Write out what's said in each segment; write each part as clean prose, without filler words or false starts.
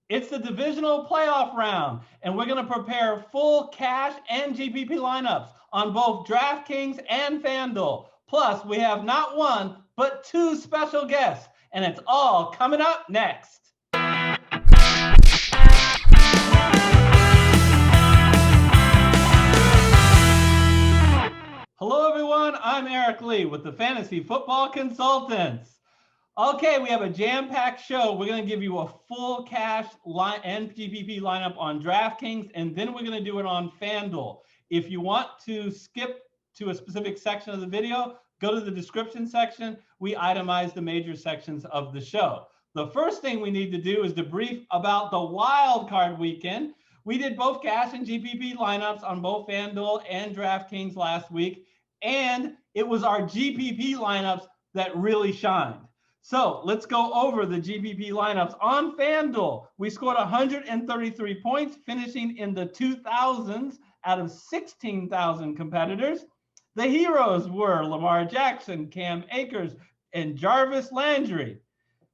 It's the divisional playoff round, and we're going to prepare full cash and GPP lineups on both DraftKings and FanDuel. Plus, we have not one, but two special guests, and it's all coming up next. Hello, everyone. I'm Eric Lee with the Fantasy Football Consultants. Okay, we have a jam-packed show. We're going to give you a full cash and GPP lineup on DraftKings, and then we're going to do it on FanDuel. If you want to skip to a specific section of the video, go to the description section. We itemize the major sections of the show. The first thing we need to do is debrief about the wild card weekend. We did both cash and GPP lineups on both FanDuel and DraftKings last week, and it was our GPP lineups that really shined. So let's go over the GPP lineups. On FanDuel, we scored 133 points, finishing in the 2000s out of 16,000 competitors. The heroes were Lamar Jackson, Cam Akers, and Jarvis Landry,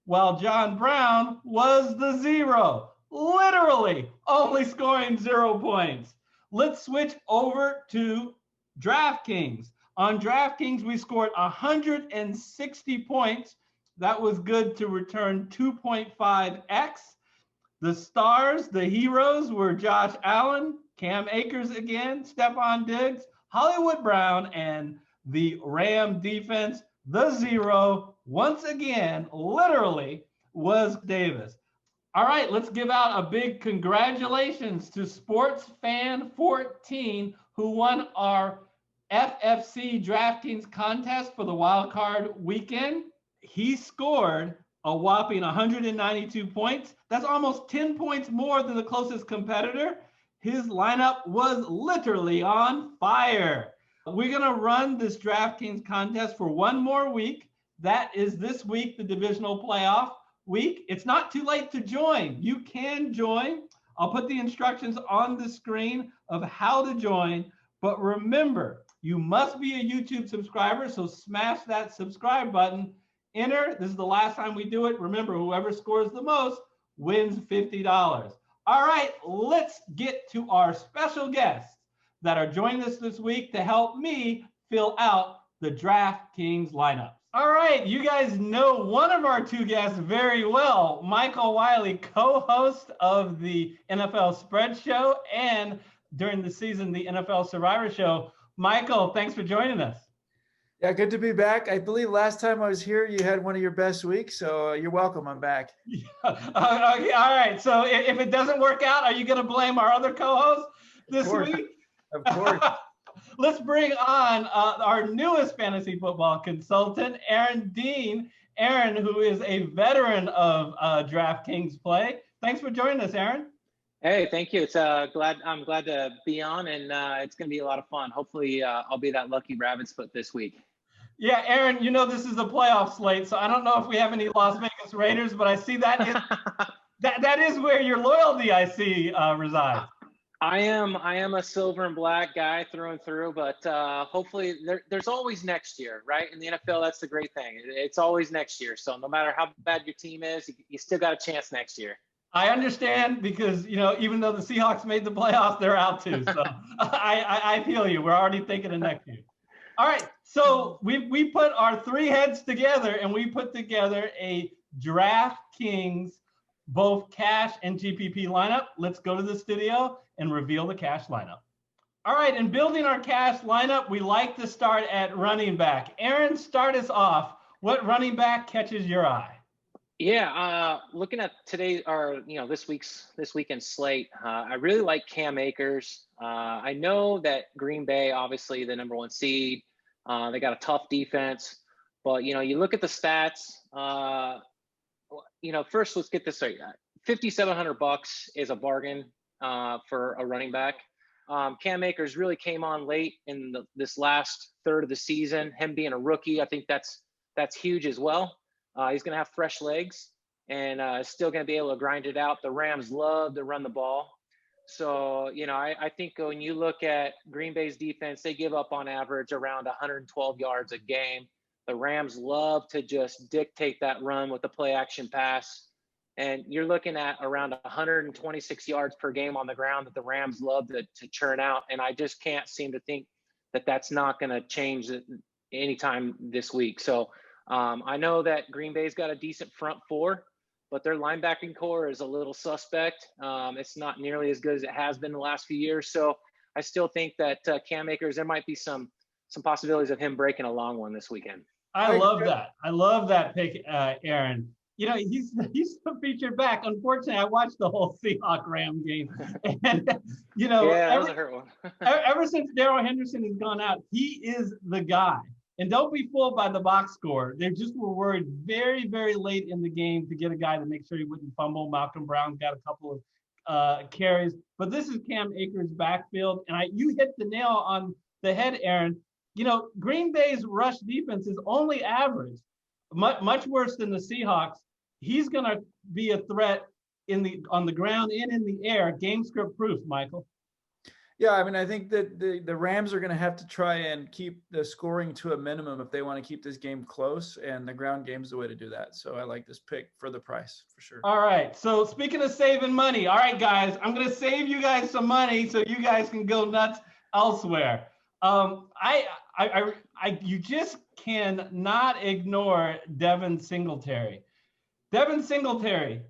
while John Brown was the zero, literally only scoring 0 points. Let's switch over to DraftKings. On DraftKings, we scored 160 points. That was good to return 2.5x. The stars, the heroes, were Josh Allen, Cam Akers again, Stephon Diggs, Hollywood Brown, and the Ram defense. The zero, once again, literally, was Davis. All right, let's give out a big congratulations to SportsFan14, who won our FFC DraftKings contest for the wild card weekend. He scored a whopping 192 points. That's almost 10 points more than the closest competitor. His lineup was literally on fire. We're going to run this DraftKings contest for one more week. That is this week, the divisional playoff week. It's not too late to join. You can join. I'll put the instructions on the screen of how to join. But remember, you must be a YouTube subscriber, so smash that subscribe button. Enter. This is the last time we do it. Remember, whoever scores the most wins $50. All right, let's get to our special guests that are joining us this week to help me fill out the DraftKings lineups. All right, you guys know one of our two guests very well, Michael Wiley, co-host of the NFL Spread Show and during the season, the NFL Survivor Show. Michael, thanks for joining us. Yeah, good to be back. I believe last time I was here, you had one of your best weeks, so you're welcome. I'm back. Okay, all right. So if it doesn't work out, are you going to blame our other co-host this week? Of course. Let's bring on our newest fantasy football consultant, Aaron Dean. Aaron, who is a veteran of DraftKings play. Thanks for joining us, Aaron. Hey, thank you. It's I'm glad to be on, and it's going to be a lot of fun. Hopefully, I'll be that lucky rabbit's foot this week. Yeah, Aaron, you know this is a playoff slate, so I don't know if we have any Las Vegas Raiders, but I see that is where your loyalty, I see, resides. I am a silver and black guy through and through, but hopefully there's always next year, right? In the NFL, that's the great thing. It's always next year. So no matter how bad your team is, you still got a chance next year. I understand because, you know, even though the Seahawks made the playoffs, they're out too. So I feel you. We're already thinking of next year. All right. So we put our three heads together and we put together a DraftKings, both cash and GPP lineup. Let's go to the studio and reveal the cash lineup. All right. In building our cash lineup, we like to start at running back. Aaron, start us off. What running back catches your eye? Yeah, looking at today or this weekend slate, I really like Cam Akers. I know that Green Bay, obviously the number one seed, they got a tough defense, but you look at the stats. First let's get this straight. $5,700 is a bargain for a running back. Cam Akers really came on late in this last third of the season. Him being a rookie, I think that's huge as well. He's going to have fresh legs and still going to be able to grind it out. The Rams love to run the ball. So, I think when you look at Green Bay's defense, they give up on average around 112 yards a game. The Rams love to just dictate that run with the play action pass. And you're looking at around 126 yards per game on the ground that the Rams love to churn out. And I just can't seem to think that that's not going to change anytime this week. So I know that Green Bay's got a decent front four, but their linebacking core is a little suspect. It's not nearly as good as it has been the last few years. So I still think that Cam Akers, there might be some possibilities of him breaking a long one this weekend. I love that. I love that pick, Aaron. You know, he's the featured back. Unfortunately, I watched the whole Seahawks Ram game, and you know, that was a hurt one. ever since Darrell Henderson has gone out, he is the guy. And don't be fooled by the box score. They just were worried very, very late in the game to get a guy to make sure he wouldn't fumble. Malcolm Brown got a couple of carries, but this is Cam Akers' backfield, and you hit the nail on the head, Aaron. You know, Green Bay's rush defense is only average, much worse than the Seahawks. He's going to be a threat on the ground and in the air. Game script proof, Michael. Yeah, I mean, I think that the Rams are going to have to try and keep the scoring to a minimum if they want to keep this game close, and the ground game's the way to do that. So I like this pick for the price, for sure. All right, so speaking of saving money, all right, guys, I'm going to save you guys some money so you guys can go nuts elsewhere. You just cannot ignore Devin Singletary. Devin Singletary,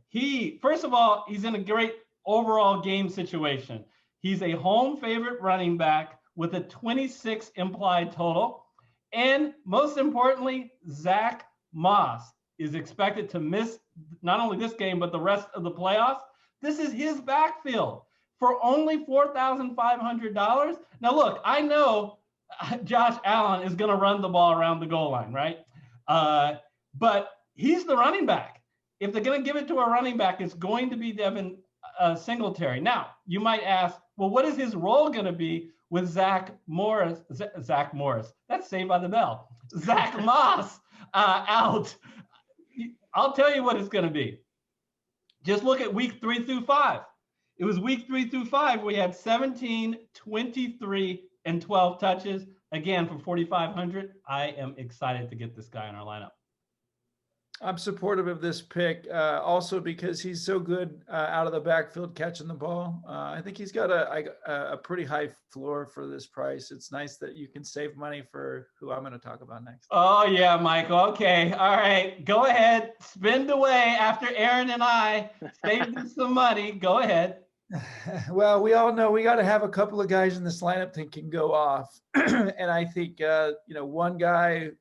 first of all, he's in a great overall game situation. He's a home favorite running back with a 26 implied total. And most importantly, Zach Moss is expected to miss not only this game, but the rest of the playoffs. This is his backfield for only $4,500. Now, look, I know Josh Allen is going to run the ball around the goal line, right? But he's the running back. If they're going to give it to a running back, it's going to be Devin Singletary. Now, you might ask, well, what is his role going to be with Zach Morris? That's Saved by the Bell. Zach Moss out. I'll tell you what it's going to be. Just look at week 3 through 5. It was week 3 through 5. We had 17, 23, and 12 touches. Again, for 4,500, I am excited to get this guy in our lineup. I'm supportive of this pick, also because he's so good out of the backfield catching the ball. I think he's got a pretty high floor for this price. It's nice that you can save money for who I'm going to talk about next. Oh, yeah, Michael. Okay. All right. Go ahead. Spend away after Aaron and I saved some money. Go ahead. Well, we all know we got to have a couple of guys in this lineup that can go off. And I think, one guy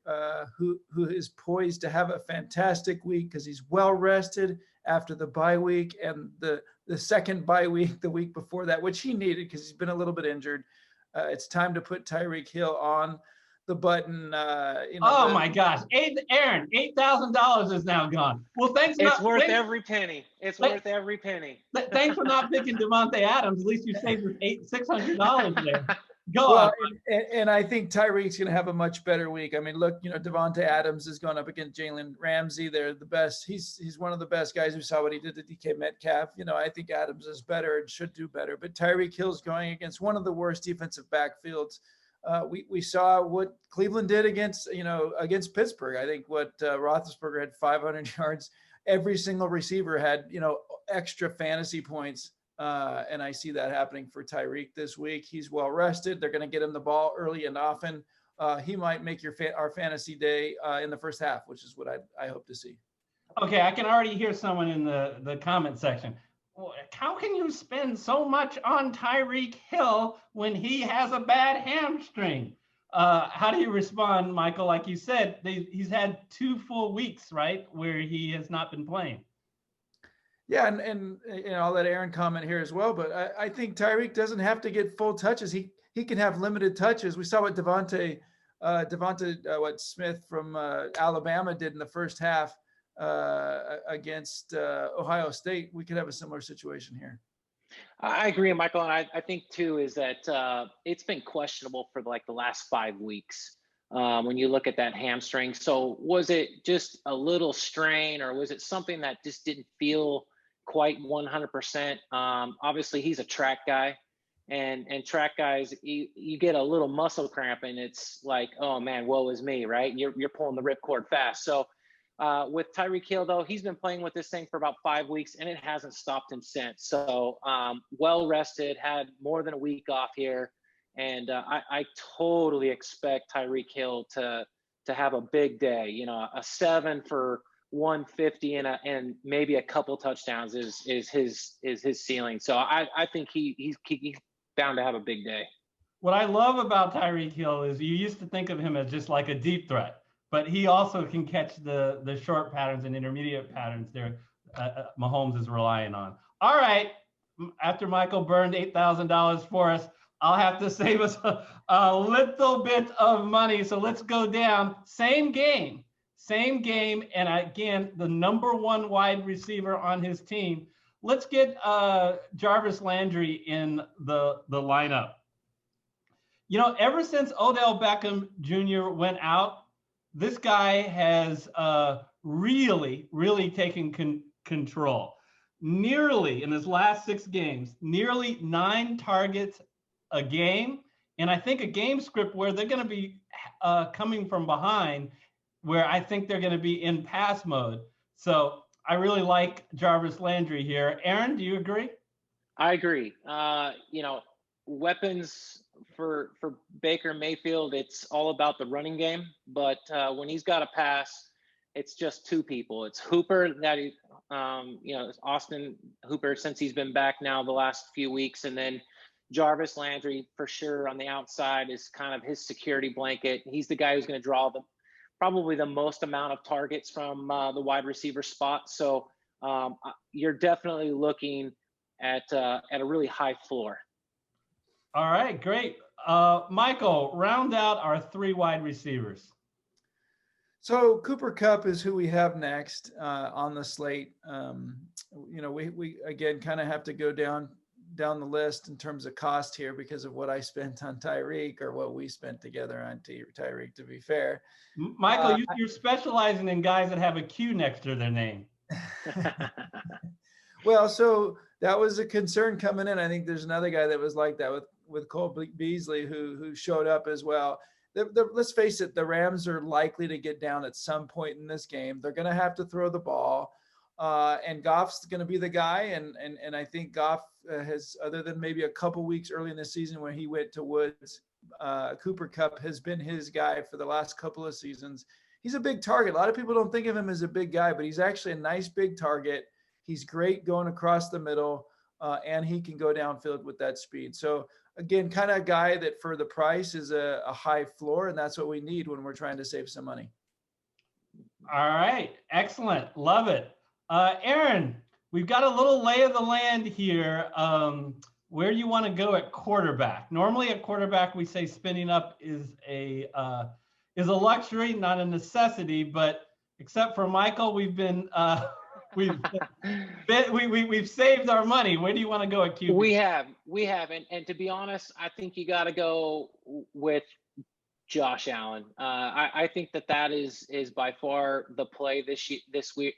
who is poised to have a fantastic week because he's well rested after the bye week and the second bye week, the week before that, which he needed because he's been a little bit injured. It's time to put Tyreek Hill on the button. My gosh. Aaron, $8,000 is now gone. Well, thanks. It's worth every penny. It's worth every penny. Thanks for not picking Devontae Adams. At least you saved $600 there. Go on. And I think Tyreek's going to have a much better week. I mean, look, Devontae Adams is going up against Jalen Ramsey. They're the best. He's one of the best guys. We saw what he did to DK Metcalf. I think Adams is better and should do better. But Tyreek Hill's going against one of the worst defensive backfields. We saw what Cleveland did against Pittsburgh. I think what Roethlisberger had 500 yards. Every single receiver had, extra fantasy points. And I see that happening for Tyreek this week. He's well rested. They're going to get him the ball early and often. He might make our fantasy day in the first half, which is what I hope to see. Okay, I can already hear someone in the comment section. How can you spend so much on Tyreek Hill when he has a bad hamstring? How do you respond, Michael? Like you said, he's had 2 full weeks, right, where he has not been playing. Yeah, and I'll let Aaron comment here as well, but I think Tyreek doesn't have to get full touches. He can have limited touches. We saw what Devontae Smith from Alabama did in the first half against Ohio State. We could have a similar situation here. I agree, Michael, and I think too is that it's been questionable for like the last 5 weeks. When you look at that hamstring. So was it just a little strain or was it something that just didn't feel quite 100%? Obviously he's a track guy and track guys, you get a little muscle cramp and it's like, oh man, woe is me, right? You're pulling the ripcord fast. So With Tyreek Hill, though, he's been playing with this thing for about 5 weeks, and it hasn't stopped him since. So well rested, had more than a week off here, and I totally expect Tyreek Hill to have a big day. You know, a 7 for 150 and maybe a couple touchdowns is his ceiling. So I think he's bound to have a big day. What I love about Tyreek Hill is you used to think of him as just like a deep threat, but he also can catch the short patterns and intermediate patterns there. Mahomes is relying on. All right, after Michael burned $8,000 for us, I'll have to save us a little bit of money. So let's go down. Same game. And again, the number 1 wide receiver on his team. Let's get Jarvis Landry in the lineup. You know, ever since Odell Beckham Jr. went out, this guy has really taken control. Nearly, in his last 6 games, nearly 9 targets a game. And I think a game script where they're going to be coming from behind, where I think they're going to be in pass mode. So I really like Jarvis Landry here. Aaron, do you agree? I agree. You know, weapons for Baker Mayfield, it's all about the running game. But when he's got a pass, it's just 2 people. It's Hooper that he, you know, Austin Hooper since he's been back now the last few weeks, and then Jarvis Landry for sure on the outside is kind of his security blanket. He's the guy who's going to draw probably the most amount of targets from the wide receiver spot. So you're definitely looking at a really high floor. All right, great. Michael, round out our 3 wide receivers. So Cooper Kupp is who we have next on the slate. You know, we again kind of have to go down the list in terms of cost here because of what I spent on Tyreek or what we spent together on Tyreek, to be fair. Michael, you're specializing in guys that have a Q next to their name. Well, so that was a concern coming in. I think there's another guy that was like that with Cole Beasley who showed up as well. Let's face it, the Rams are likely to get down at some point in this game. They're going to have to throw the ball. And Goff's going to be the guy. And I think Goff has, other than maybe a couple weeks early in the season when he went to Woods, Cooper Kupp has been his guy for the last couple of seasons. He's a big target. A lot of people don't think of him as a big guy, but he's actually a nice big target. He's great going across the middle, and he can go downfield with that speed. So again, kind of a guy that for the price is a high floor, and that's what we need when we're trying to save some money. All right. Excellent. Love it. Aaron, we've got a little lay of the land here. Where do you want to go at quarterback? Normally at quarterback, we say spinning up is a luxury, not a necessity, but except for Michael, we've been we've saved our money. Where do you want to go at QB? We have, and to be honest, I think you got to go with Josh Allen. I think that is by far the play this week.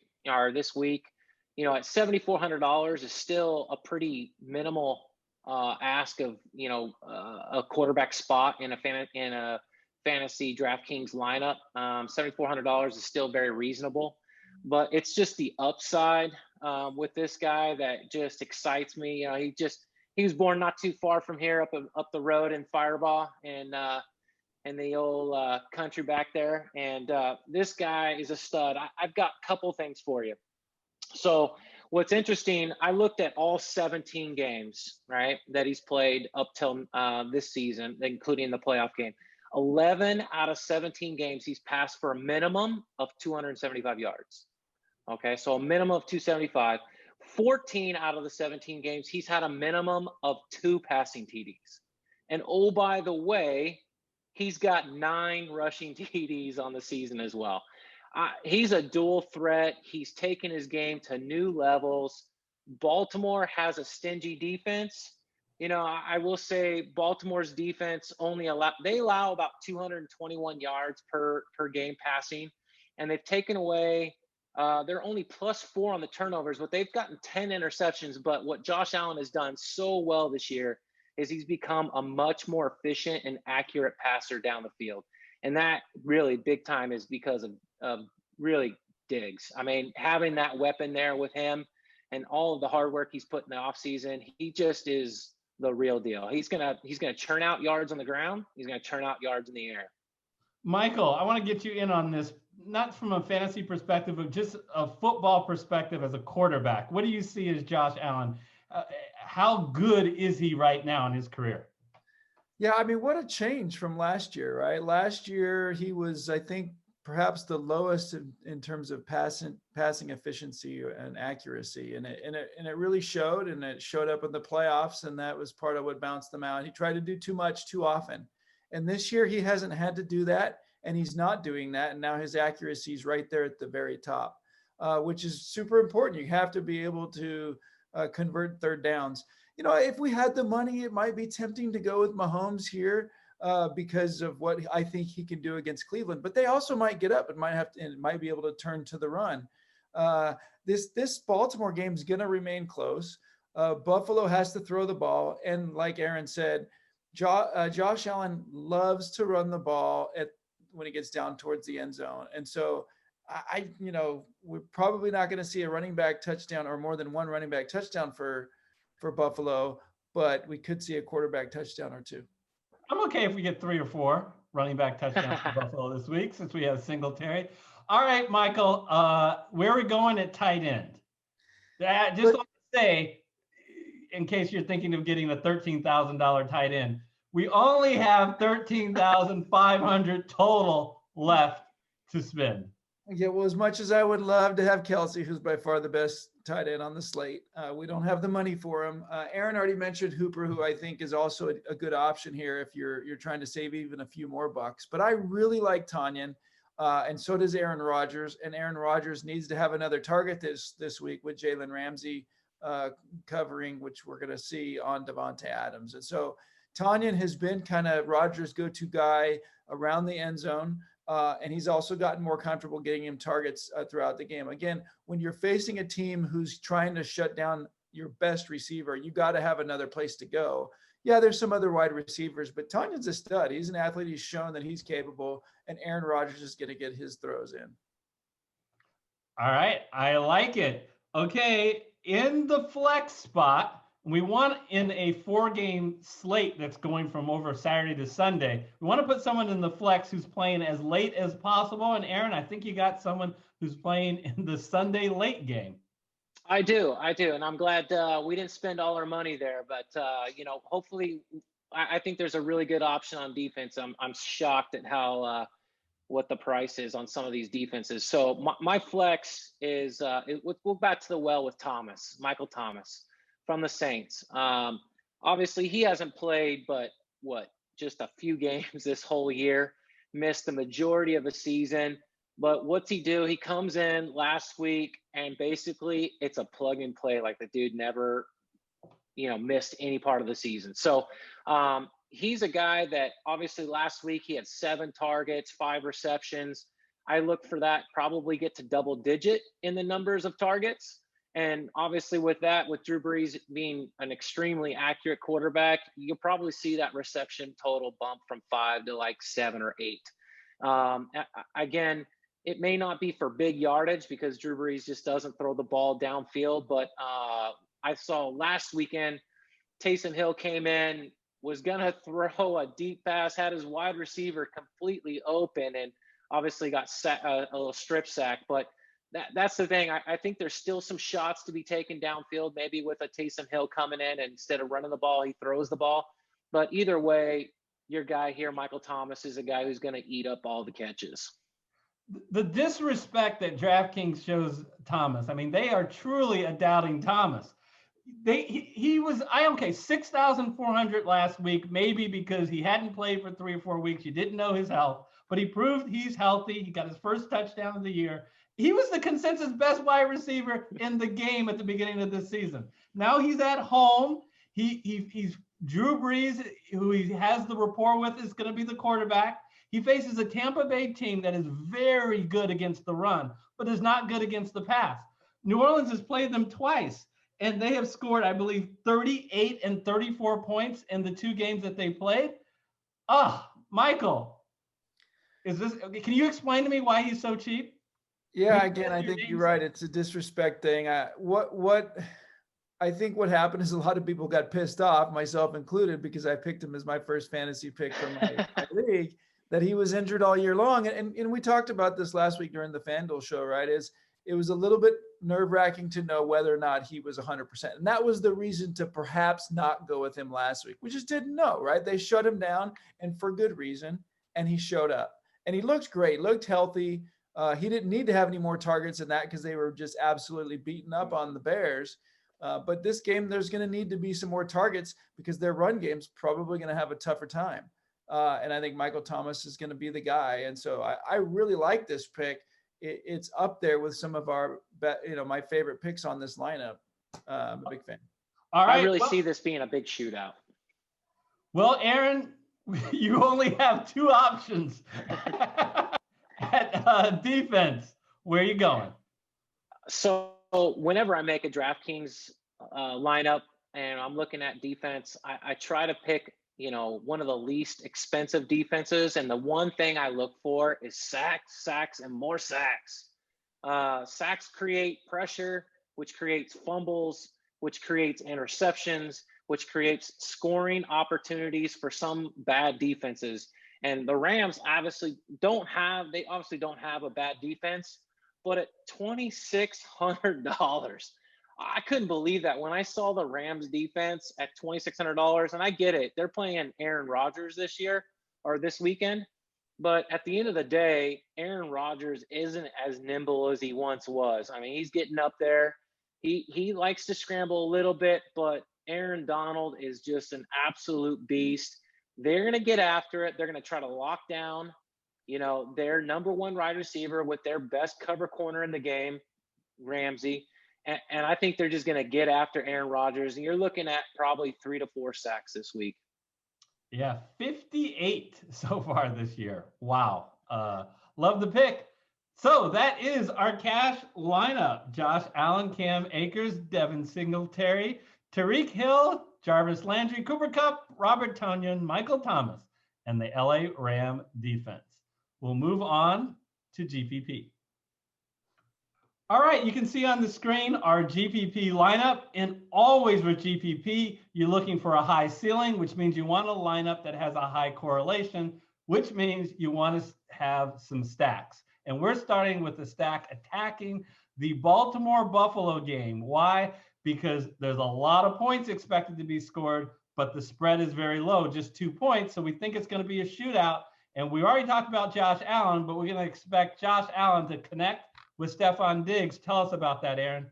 You know, at $7,400 is still a pretty minimal ask of, you know, a quarterback spot in a fantasy DraftKings lineup. $7,400 is still very reasonable, but it's just the upside with this guy that just excites me. You know, he was born not too far from here, up the road in Firebaugh and the old country back there. And this guy is a stud. I've got a couple things for you. So what's interesting, I looked at all 17 games, right, that he's played up till this season, including the playoff game. 11 out of 17 games, he's passed for a minimum of 275 yards. Okay, so a minimum of 275. 14 out of the 17 games, he's had a minimum of 2 passing TDs. And oh, by the way, he's got 9 rushing TDs on the season as well. He's a dual threat. He's taken his game to new levels. Baltimore has a stingy defense. You know, I will say Baltimore's defense allow about 221 yards per game passing, and they've taken away. They're only +4 on the turnovers, but they've gotten 10 interceptions. But what Josh Allen has done so well this year is he's become a much more efficient and accurate passer down the field. And that really big time is because of really Diggs. I mean, having that weapon there with him and all of the hard work he's put in the offseason, he just is the real deal. He's gonna churn out yards on the ground. He's gonna churn out yards in the air. Michael, I want to get you in on this, not from a fantasy perspective, but just a football perspective as a quarterback. What do you see as Josh Allen? How good is he right now in his career? Yeah, I mean, what a change from last year, right? Last year, he was, I think, perhaps the lowest in terms of passing efficiency and accuracy. And it really showed, and it showed up in the playoffs, and that was part of what bounced them out. He tried to do too much too often. And this year he hasn't had to do that, and he's not doing that. And now his accuracy is right there at the very top, which is super important. You have to be able to convert third downs. If we had the money, it might be tempting to go with Mahomes here because of what I think he can do against Cleveland. But they also might get up and might be able to turn to the run. This Baltimore game is going to remain close. Buffalo has to throw the ball, and like Aaron said, Josh Allen loves to run the ball when he gets down towards the end zone. And so we're probably not going to see a running back touchdown or more than one running back touchdown for Buffalo, but we could see a quarterback touchdown or two. I'm okay if we get 3 or 4 running back touchdowns for Buffalo this week, since we have Singletary. All right, Michael, where are we going at tight end? Just want to say, in case you're thinking of getting a $13,000 tight end, we only have $13,500 total left to spend. Yeah, well, as much as I would love to have Kelsey, who's by far the best tight end on the slate, we don't have the money for him. Aaron already mentioned Hooper, who I think is also a good option here if you're trying to save even a few more bucks. But I really like Tonyan, and so does Aaron Rodgers. And Aaron Rodgers needs to have another target this week with Jalen Ramsey covering, which we're going to see on Davante Adams. And so Tonyan has been kind of Rodgers' go-to guy around the end zone. And he's also gotten more comfortable getting him targets throughout the game. Again, when you're facing a team who's trying to shut down your best receiver, you got to have another place to go. Yeah, there's some other wide receivers, but Tanyan's a stud. He's an athlete. He's shown that he's capable, and Aaron Rodgers is going to get his throws in. All right, I like it. Okay, in the flex spot, we want in a 4-game slate that's going from over Saturday to Sunday. We want to put someone in the flex who's playing as late as possible. And Aaron, I think you got someone who's playing in the Sunday late game. I do. And I'm glad we didn't spend all our money there. But, hopefully I think there's a really good option on defense. I'm shocked at how what the price is on some of these defenses. So my flex is we'll go back to the well with Michael Thomas from the Saints. Obviously, he hasn't played but just a few games this whole year, missed the majority of the season. But what's he do? He comes in last week, and basically it's a plug and play. Like, the dude never, missed any part of the season. So he's a guy that obviously last week he had 7 targets, 5 receptions. I look for that probably get to double digit in the numbers of targets. And obviously with Drew Brees being an extremely accurate quarterback, you'll probably see that reception total bump from 5 to like 7 or 8. Again, it may not be for big yardage because Drew Brees just doesn't throw the ball downfield. But I saw last weekend, Taysom Hill came in, was going to throw a deep pass, had his wide receiver completely open, and obviously got a little strip sack. But that's the thing. I think there's still some shots to be taken downfield, maybe with a Taysom Hill coming in, and instead of running the ball, he throws the ball. But either way, your guy here, Michael Thomas, is a guy who's going to eat up all the catches. The disrespect that DraftKings shows Thomas, I mean, they are truly a doubting Thomas. He was 6,400 last week, maybe because he hadn't played for 3 or 4 weeks. You didn't know his health, but he proved he's healthy. He got his first touchdown of the year. He was the consensus best wide receiver in the game at the beginning of this season. Now he's at home. He's Drew Brees, who he has the rapport with, is going to be the quarterback. He faces a Tampa Bay team that is very good against the run, but is not good against the pass. New Orleans has played them twice, and they have scored, I believe, 38 and 34 points in the 2 games that they played. Michael, can you explain to me why he's so cheap? Yeah, again, I think you're right. It's a disrespect thing. I think what happened is a lot of people got pissed off, myself included, because I picked him as my first fantasy pick for my league, that he was injured all year long. And we talked about this last week during the FanDuel show, right? It was a little bit nerve-wracking to know whether or not he was 100%. And that was the reason to perhaps not go with him last week. We just didn't know, right? They shut him down, and for good reason, and he showed up. And he looked great, looked healthy. He didn't need to have any more targets than that because they were just absolutely beaten up on the Bears. But this game, there's going to need to be some more targets because their run game's probably going to have a tougher time. And I think Michael Thomas is going to be the guy. And so I really like this pick. It's up there with some of our, my favorite picks on this lineup. I'm a big fan. All right. I really see this being a big shootout. Well, Aaron, you only have two options at defense. Where are you going? So whenever I make a DraftKings lineup and I'm looking at defense, I try to pick, one of the least expensive defenses. And the one thing I look for is sacks, and more sacks. Sacks create pressure, which creates fumbles, which creates interceptions, which creates scoring opportunities for some bad defenses. And the Rams obviously don't have a bad defense, but at $2,600, I couldn't believe that when I saw the Rams defense at $2,600. And I get it, they're playing Aaron Rodgers this weekend. But at the end of the day, Aaron Rodgers isn't as nimble as he once was. I mean, he's getting up there. He likes to scramble a little bit, but Aaron Donald is just an absolute beast. They're going to get after it. They're going to try to lock down, their number one wide receiver with their best cover corner in the game, Ramsey. And I think they're just going to get after Aaron Rodgers. And you're looking at probably 3 to 4 sacks this week. Yeah, 58 so far this year. Wow. Love the pick. So that is our cash lineup. Josh Allen, Cam Akers, Devin Singletary, Tyreek Hill, Jarvis Landry, Cooper Kupp, Robert Tonyan, Michael Thomas, and the LA Ram defense. We'll move on to GPP. All right, you can see on the screen our GPP lineup. And always with GPP, you're looking for a high ceiling, which means you want a lineup that has a high correlation, which means you want to have some stacks. And we're starting with the stack attacking the Baltimore-Buffalo game. Why? Because there's a lot of points expected to be scored, but the spread is very low, just 2 points. So we think it's going to be a shootout. And we already talked about Josh Allen, but we're going to expect Josh Allen to connect with Stephon Diggs. Tell us about that, Aaron.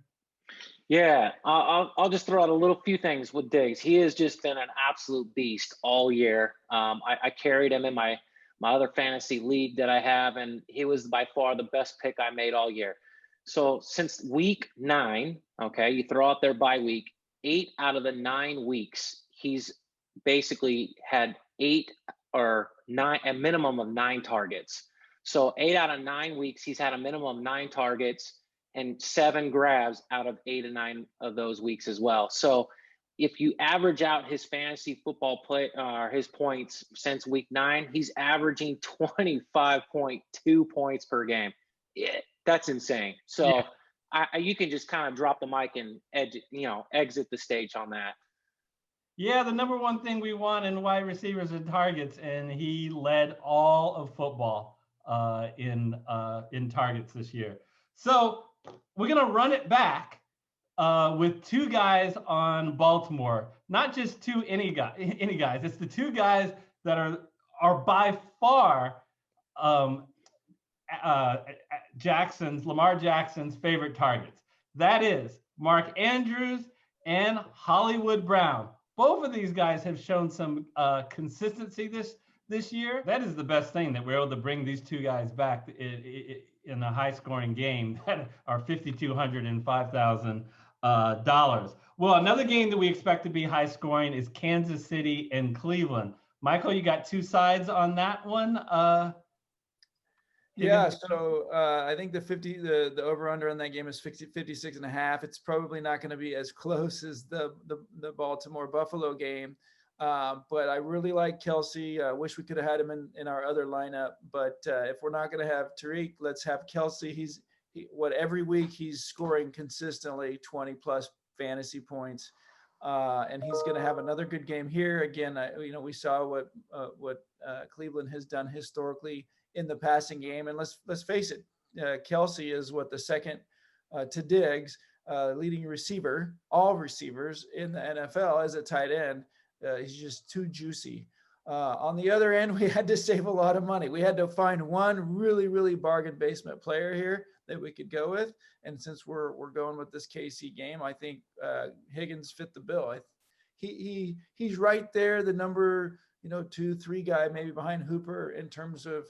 Yeah, I'll just throw out a little few things with Diggs. He has just been an absolute beast all year. I carried him in my other fantasy league that I have, and he was by far the best pick I made all year. So since week 9, okay, you throw out their bye week, 8 out of the 9 weeks, he's basically had 8 or 9, a minimum of 9 targets. So 8 out of 9 weeks, he's had a minimum of 9 targets and 7 grabs out of 8 or 9 of those weeks as well. So if you average out his fantasy football play, his points since week 9, he's averaging 25.2 points per game. Yeah, that's insane. So yeah. You can just kind of drop the mic and exit the stage on that. Yeah, the number one thing we want in wide receivers are targets, and he led all of football in targets this year. So we're gonna run it back with 2 guys on Baltimore, not just any guys. It's the 2 guys that are by far Lamar Jackson's favorite targets. That is Mark Andrews and Hollywood Brown. Both of these guys have shown some consistency this year. That is the best thing, that we're able to bring these 2 guys back in a high-scoring game that are $5,200 and $5,000. Well, another game that we expect to be high-scoring is Kansas City and Cleveland. Michael, you got 2 sides on that one. Yeah, so I think the over-under on that game is 56.5. It's probably not going to be as close as the Baltimore-Buffalo game. But I really like Kelsey. I wish we could have had him in our other lineup. But if we're not going to have Tariq, let's have Kelsey. every week he's scoring consistently 20 plus fantasy points. And he's going to have another good game here. Again, we saw what Cleveland has done historically in the passing game. And let's face it, Kelsey is the second to Diggs leading receiver, all receivers in the NFL as a tight end. He's just too juicy. On the other end, we had to save a lot of money. We had to find one really, really bargain basement player here that we could go with. And since we're going with this KC game, I think Higgins fit the bill. He's right there, the number 2-3 guy, maybe behind Hooper in terms of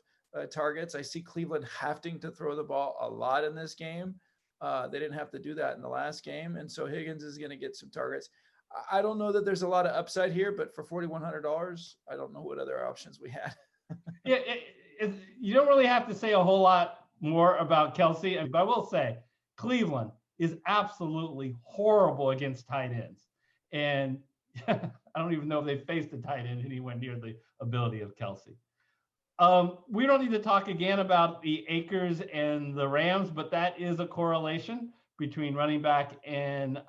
targets. I see Cleveland having to throw the ball a lot in this game. They didn't have to do that in the last game, and so Higgins is going to get some targets. I don't know that there's a lot of upside here, but for $4,100, I don't know what other options we had. Yeah, you don't really have to say a whole lot more about Kelsey, but I will say Cleveland is absolutely horrible against tight ends, and I don't even know if they faced a tight end anywhere near the ability of Kelsey. We don't need to talk again about the Akers and the Rams, but that is a correlation between running back and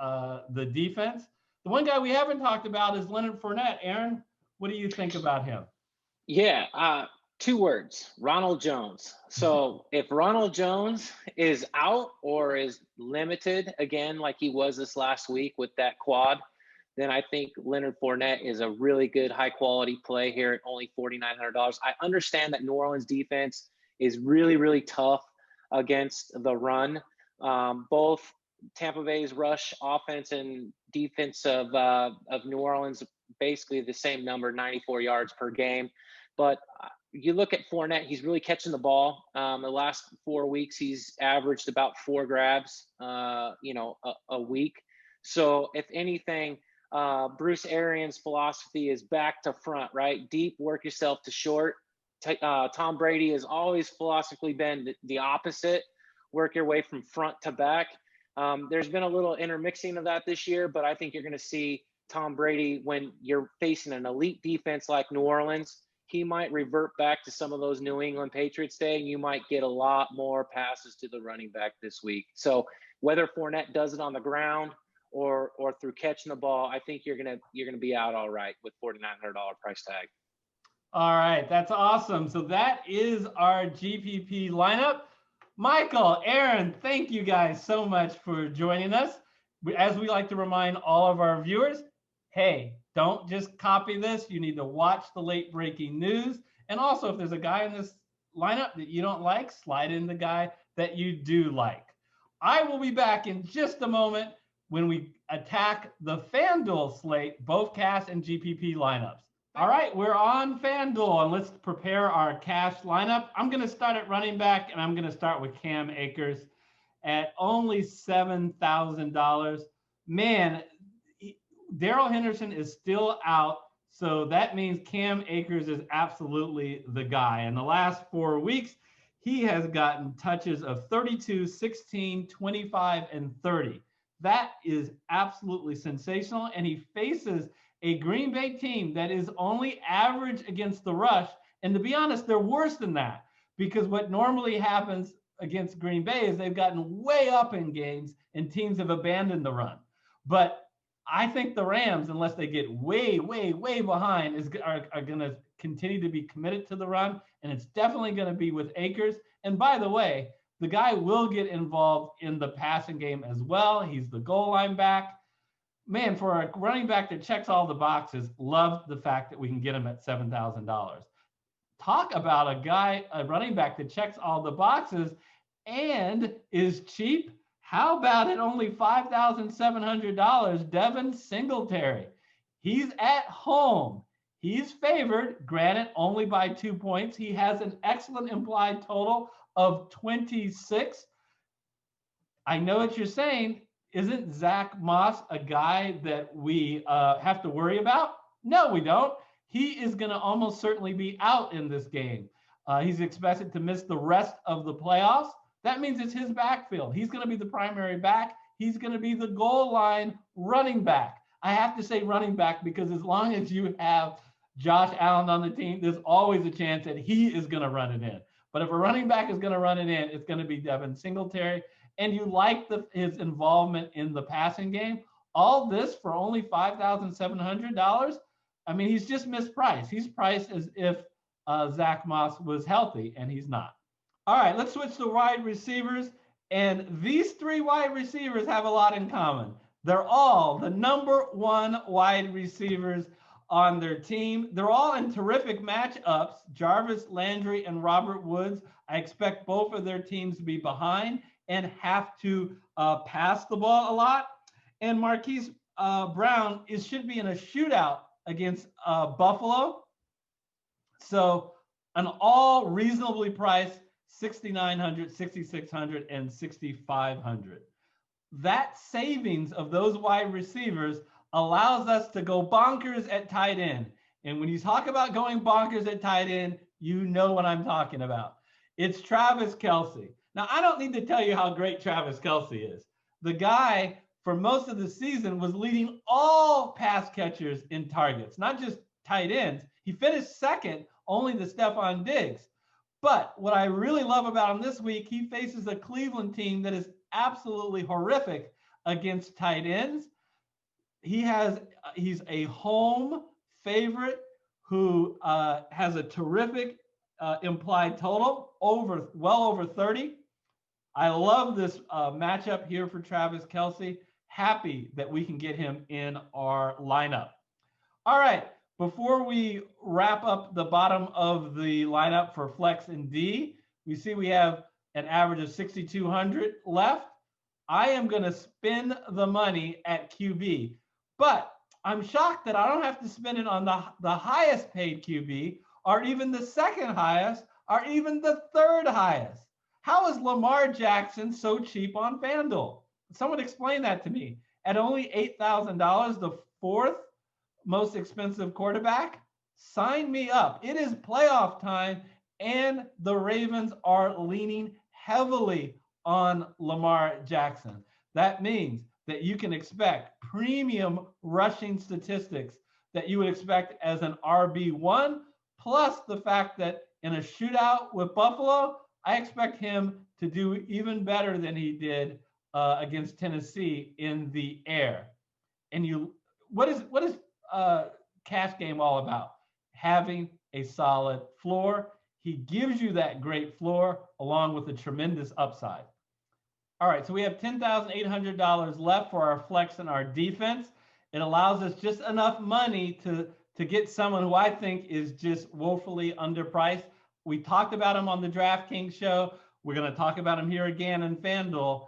the defense. The one guy we haven't talked about is Leonard Fournette. Aaron, what do you think about him? Yeah, 2 words, Ronald Jones. So if Ronald Jones is out or is limited again, like he was this last week with that quad, then I think Leonard Fournette is a really good high-quality play here at only $4,900. I understand that New Orleans defense is really, really tough against the run. Both Tampa Bay's rush offense and defense of New Orleans, basically the same number, 94 yards per game. But you look at Fournette, he's really catching the ball. The last 4 weeks, he's averaged about 4 grabs, a week. So if anything, Bruce Arians' philosophy is back to front, right? Deep, work yourself to short. Tom Brady has always philosophically been the opposite, work your way from front to back. There's been a little intermixing of that this year, but I think you're going to see Tom Brady, when you're facing an elite defense like New Orleans, he might revert back to some of those New England Patriots days, and you might get a lot more passes to the running back this week. So whether Fournette does it on the ground or through catching the ball, I think you're gonna be out all right with $4,900 price tag. All right, that's awesome. So that is our GPP lineup. Michael, Aaron, thank you guys so much for joining us. As we like to remind all of our viewers, hey, don't just copy this. You need to watch the late breaking news. And also, if there's a guy in this lineup that you don't like, slide in the guy that you do like. I will be back in just a moment when we attack the FanDuel slate, both cash and GPP lineups. All right, we're on FanDuel, and let's prepare our cash lineup. I'm going to start at running back, and I'm going to start with Cam Akers at only $7,000. Man, Darrell Henderson is still out, so that means Cam Akers is absolutely the guy. In the last 4 weeks, he has gotten touches of 32, 16, 25, and 30. That is absolutely sensational, and he faces a Green Bay team that is only average against the rush. And to be honest, they're worse than that, because what normally happens against Green Bay is they've gotten way up in games and teams have abandoned the run. But I think the Rams, unless they get way, way, way behind, are going to continue to be committed to the run. And it's definitely going to be with Akers. And by the way, the guy will get involved in the passing game as well. He's the goal line back. Man, for a running back that checks all the boxes, love the fact that we can get him at $7,000. Talk about a running back that checks all the boxes and is cheap. How about at only $5,700, Devin Singletary? He's at home. He's favored, granted, only by 2 points. He has an excellent implied total of 26. I know what you're saying. Isn't Zach Moss a guy that we have to worry about? No, we don't. He is going to almost certainly be out in this game. He's expected to miss the rest of the playoffs. That means it's his backfield. He's going to be the primary back. He's going to be the goal line running back. I have to say running back because as long as you have Josh Allen on the team, there's always a chance that he is going to run it in. But if a running back is going to run it in, it's going to be Devin Singletary. And you like his involvement in the passing game. All this for only $5,700. I mean, he's just mispriced. He's priced as if Zach Moss was healthy, and he's not. All right, let's switch to wide receivers. And these three wide receivers have a lot in common. They're all the #1 wide receivers on their team. They're all in terrific matchups. Jarvis Landry and Robert Woods. I expect both of their teams to be behind and have to pass the ball a lot. And Marquise Brown should be in a shootout against Buffalo. So an all reasonably priced $6,900, $6,600, and $6,500. That savings of those wide receivers allows us to go bonkers at tight end. And when you talk about going bonkers at tight end, you know what I'm talking about. It's Travis Kelce. Now, I don't need to tell you how great Travis Kelce is. The guy, for most of the season, was leading all pass catchers in targets, not just tight ends. He finished second only to Stephon Diggs. But what I really love about him this week, he faces a Cleveland team that is absolutely horrific against tight ends. He's a home favorite who has a terrific implied total, well over 30. I love this matchup here for Travis Kelce. Happy that we can get him in our lineup. All right, before we wrap up the bottom of the lineup for Flex and D, we see we have an average of 6,200 left. I am going to spend the money at QB, but I'm shocked that I don't have to spend it on the highest paid QB, or even the second highest, or even the third highest. How is Lamar Jackson so cheap on FanDuel? Someone explain that to me. At only $8,000, the fourth most expensive quarterback? Sign me up. It is playoff time, and the Ravens are leaning heavily on Lamar Jackson. That means that you can expect premium rushing statistics that you would expect as an RB1, plus the fact that in a shootout with Buffalo, I expect him to do even better than he did against Tennessee in the air. And what is cash game all about? Having a solid floor. He gives you that great floor along with a tremendous upside. All right, so we have $10,800 left for our flex and our defense. It allows us just enough money to get someone who I think is just woefully underpriced. We talked about him on the DraftKings show. We're going to talk about him here again in FanDuel.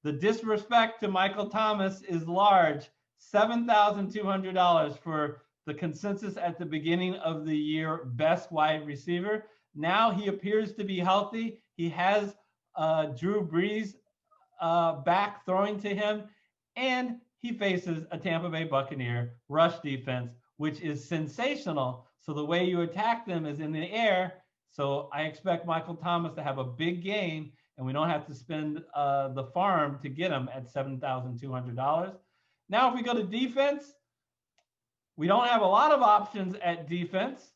The disrespect to Michael Thomas is large. $7,200 for the consensus at the beginning of the year best wide receiver. Now he appears to be healthy. He has Drew Brees back throwing to him, and he faces a Tampa Bay Buccaneer rush defense, which is sensational. So the way you attack them is in the air. So I expect Michael Thomas to have a big game, and we don't have to spend the farm to get him at $7,200. Now, if we go to defense, we don't have a lot of options at defense.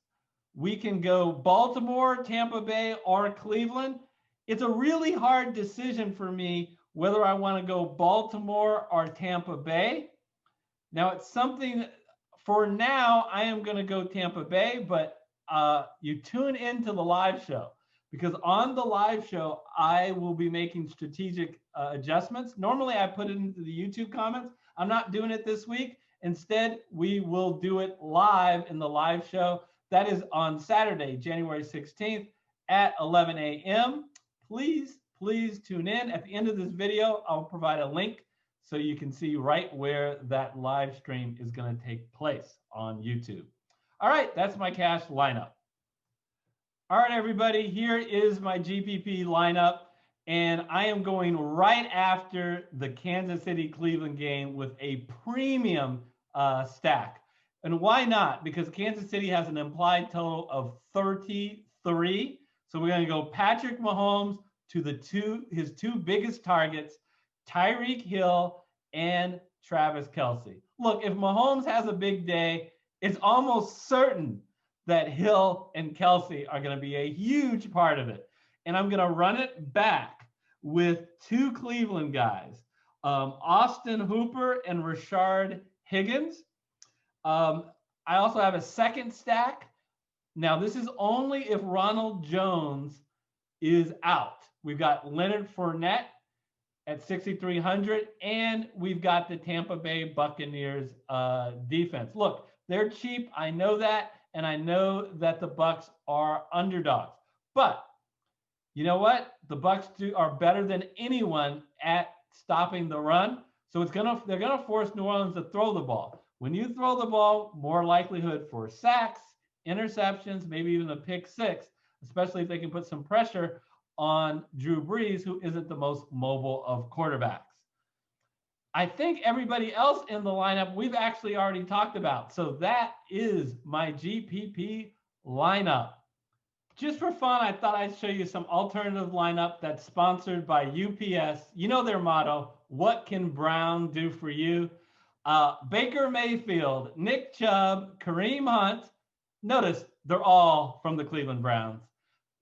We can go Baltimore, Tampa Bay, or Cleveland. It's a really hard decision for me whether I want to go Baltimore or Tampa Bay. Now, it's something for now, I am going to go Tampa Bay, but you tune into the live show, because on the live show, I will be making strategic adjustments. Normally, I put it into the YouTube comments. I'm not doing it this week. Instead, we will do it live in the live show. That is on Saturday, January 16th at 11 a.m. Please tune in. At the end of this video, I'll provide a link so you can see right where that live stream is going to take place on YouTube. All right, that's my cash lineup. All right, everybody, here is my GPP lineup, and I am going right after the Kansas City-Cleveland game with a premium stack. And why not? Because Kansas City has an implied total of 33. So we're going to go Patrick Mahomes to his two biggest targets, Tyreek Hill and Travis Kelce. Look, if Mahomes has a big day, it's almost certain that Hill and Kelce are going to be a huge part of it. and I'm going to run it back with two Cleveland guys, Austin Hooper and Rashard Higgins. I also have a second stack. Now, this is only if Ronald Jones is out. We've got Leonard Fournette at 6,300, and we've got the Tampa Bay Buccaneers defense. Look, they're cheap. I know that, and I know that the Bucs are underdogs. But you know what? The Bucs are better than anyone at stopping the run. So they're gonna force New Orleans to throw the ball. When you throw the ball, more likelihood for sacks, interceptions, maybe even a pick six, especially if they can put some pressure on Drew Brees, who isn't the most mobile of quarterbacks. I think everybody else in the lineup we've actually already talked about. So that is my GPP lineup. Just for fun, I thought I'd show you some alternative lineup that's sponsored by UPS. You know their motto, what can Brown do for you? Baker Mayfield, Nick Chubb, Kareem Hunt. Notice they're all from the Cleveland Browns.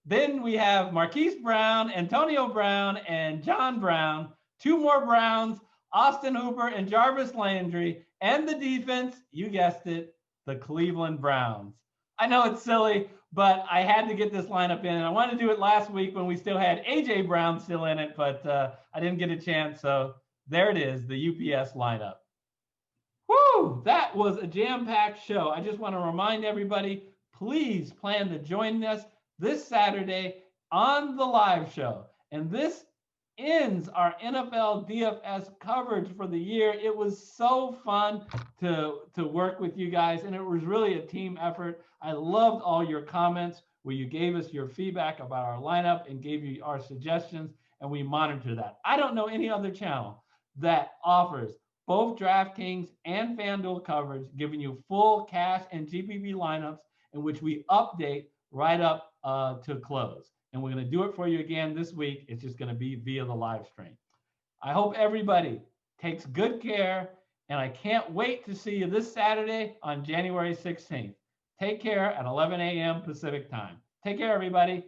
Then we have Marquise Brown, Antonio Brown, and John Brown. Two more Browns, Austin Hooper and Jarvis Landry. And the defense, you guessed it, the Cleveland Browns. I know it's silly, but I had to get this lineup in. And I wanted to do it last week when we still had A.J. Brown still in it, but I didn't get a chance. So there it is, the UPS lineup. Woo! That was a jam-packed show. I just want to remind everybody, please plan to join us this Saturday on the live show. And this ends our NFL DFS coverage for the year. It was so fun to work with you guys, and it was really a team effort. I loved all your comments where you gave us your feedback about our lineup and gave you our suggestions, and we monitor that. I don't know any other channel that offers both DraftKings and FanDuel coverage, giving you full cash and GPP lineups in which we update right up to close. And we're going to do it for you again this week. It's just going to be via the live stream. I hope everybody takes good care, and I can't wait to see you this Saturday on January 16th. Take care at 11 a.m. Pacific time. Take care, everybody.